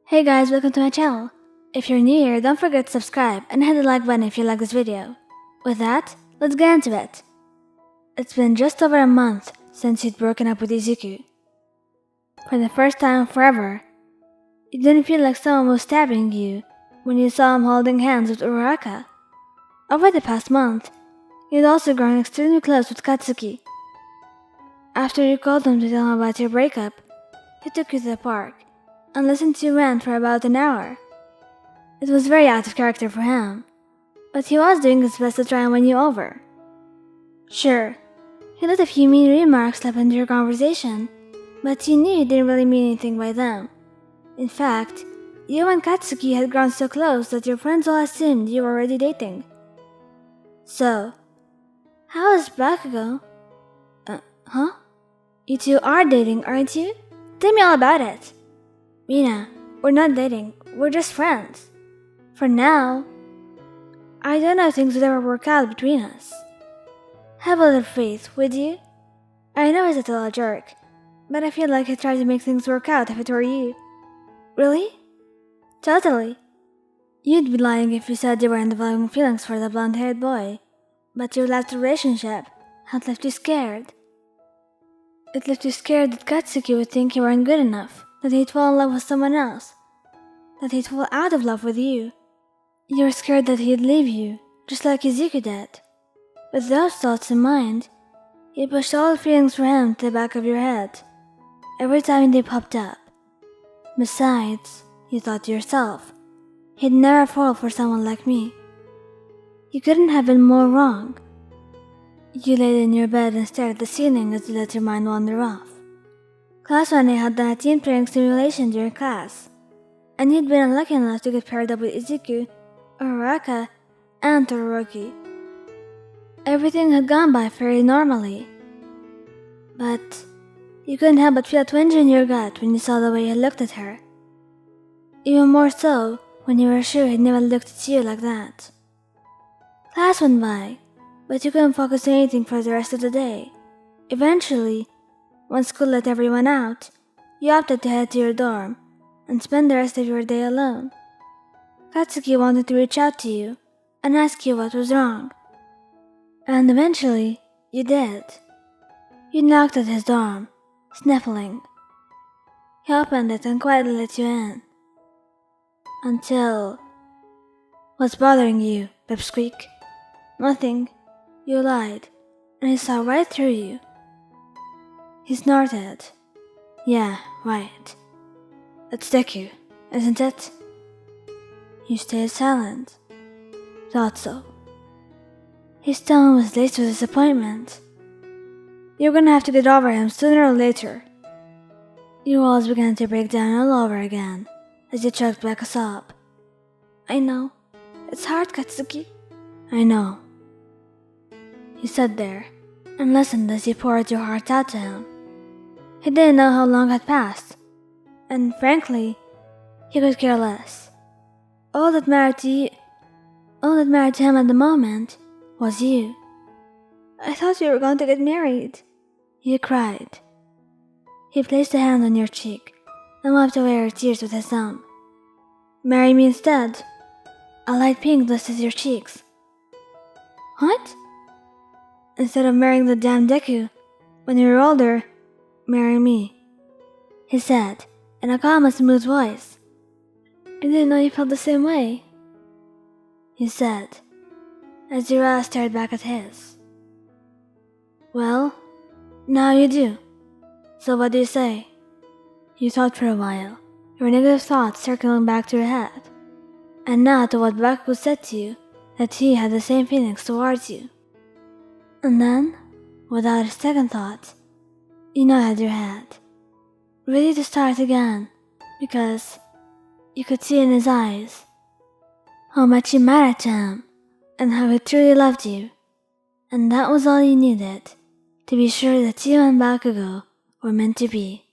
Hey guys, welcome to my channel. If you're new here, don't forget to subscribe and hit the like button if you like this video. With that, let's get into it. It's been just over a month since you'd broken up with Izuku. For the first time forever, you didn't feel like someone was stabbing you when you saw him holding hands with Uraraka. Over the past month, you'd also grown extremely close with Katsuki. After you called him to tell him about your breakup, he took you to the park and listened to you rant for about an hour. It was very out of character for him, but he was doing his best to try and win you over. Sure, he let a few mean remarks slip into your conversation, but you knew he didn't really mean anything by them. In fact, you and Katsuki had grown so close that your friends all assumed you were already dating. So, how is Bakugou? Huh? You two are dating, aren't you? Tell me all about it. Mina, we're not dating, we're just friends. For now. I don't know if things would ever work out between us. Have a little faith, would you? I know he's a total jerk, but I feel like he'd try to make things work out if it were you. Really? Totally. You'd be lying if you said you weren't developing feelings for the blonde-haired boy, but your last relationship had left you scared. It left you scared that Katsuki would think you weren't good enough, that he'd fall in love with someone else, that he'd fall out of love with you. You were scared that he'd leave you, just like Izuku did. With those thoughts in mind, you pushed all the feelings for him to the back of your head, every time they popped up. Besides, you thought to yourself, he'd never fall for someone like me. You couldn't have been more wrong. You laid in your bed and stared at the ceiling as you let your mind wander off. Class 1A had done a team training simulation during class, and you'd been unlucky enough to get paired up with Izuku, Uraraka, and Todoroki. Everything had gone by fairly normally, but you couldn't help but feel a twinge in your gut when you saw the way he looked at her. Even more so when you were sure he'd never looked at you like that. Class went by, but you couldn't focus on anything for the rest of the day. Eventually, when school let everyone out, you opted to head to your dorm and spend the rest of your day alone. Katsuki wanted to reach out to you and ask you what was wrong. And eventually, you did. You knocked at his dorm, sniffling. He opened it and quietly let you in. Until... What's bothering you, Pipsqueak? Nothing. You lied, and he saw right through you. He snorted. Yeah, right. That's Deku, isn't it? You stayed silent. Thought so. His tone was laced with disappointment. You're gonna have to get over him sooner or later. Your walls began to break down all over again as you choked back a sob. I know. It's hard, Katsuki. I know. You sat there and listened as you poured your heart out to him. He didn't know how long had passed, and frankly, he could care less. All that mattered to him at the moment was you. I thought you were going to get married, you cried. He placed a hand on your cheek and wiped away your tears with his thumb. Marry me instead. A light pink blistered your cheeks. What? Instead of marrying the damn Deku, when you're older, marry me, he said in a calm and smooth voice. I didn't know you felt the same way, he said, as your eyes stared back at his. Well, now you do. So what do you say? You thought for a while, your negative thoughts circling back to your head, and now to what Bakugou said to you, that he had the same feelings towards you. And then, without a second thought, you nodded your head, ready to start again, because you could see in his eyes how much you mattered to him and how he truly loved you, and that was all you needed to be sure that you and Bakugou were meant to be.